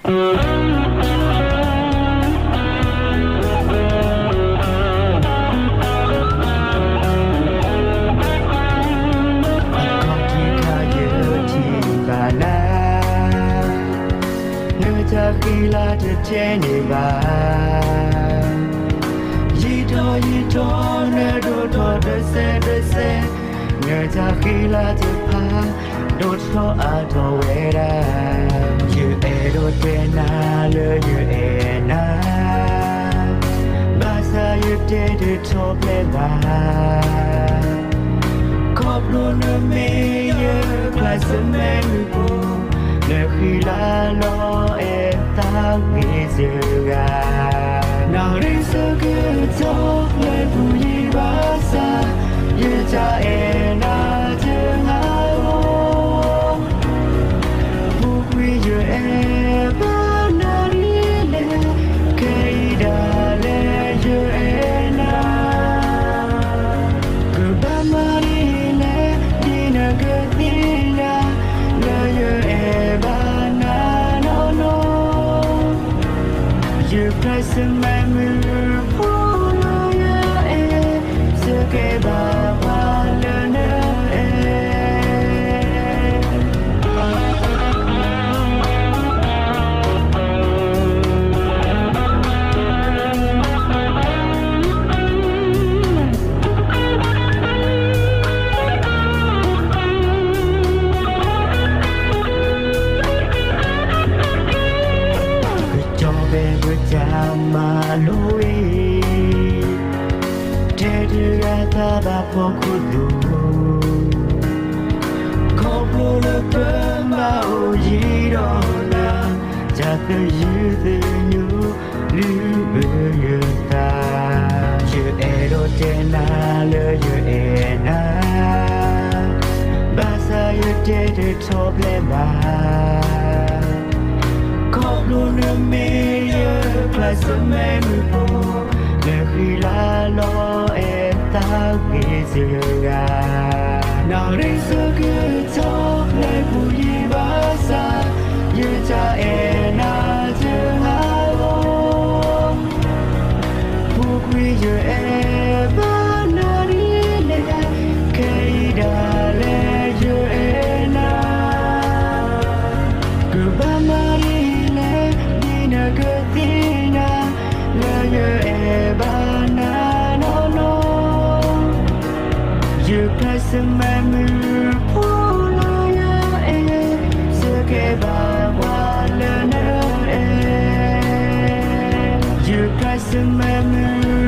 khi là thật chế nề bà yi to nè đôi thọ đôi xe nhờ cha khi là thật phá đôi thọ thọ về ra như đôi bên na lỡ như na bà sa như thế để thọ về bà khóc luôn ở mê nhớ và sớm em buồn nè khi là lo em ta nghĩ giờ gà nào đến giờ kia cho lời phụ gì bá xa như cha em na chưa ngã vô phụ quý giờ em ba na đi lệ cây đà lệ giờ em na cứ ba ma đi lệ đi na cứ tin na lời giờ em ba na no no you place in my mirror for you sẽ kể bà qua lời mà lối thế thì ra ta đã bỏ cuộc đủ không có được cơn bão gì đó là cha tự giữ tự nhủ lưu người ta chưa đôi trên na lỡ chưa na ba sa yêu thế để thọ lên bà khóc luôn ở mê và sớm em buồn để khi là lo em ta nghĩ giờ gà nào đến giờ kia cho lời phụ gì bá xa như cha em na chưa ngã vô phụ quý giờ em ba na đi lệ cây đà lệ giờ em na cứ ba ma đi lệ đi na cứ tin na lỡ như em ba na no no you place in my mirror for lỡ em sẽ kể bà qua lỡ em you place in my mirror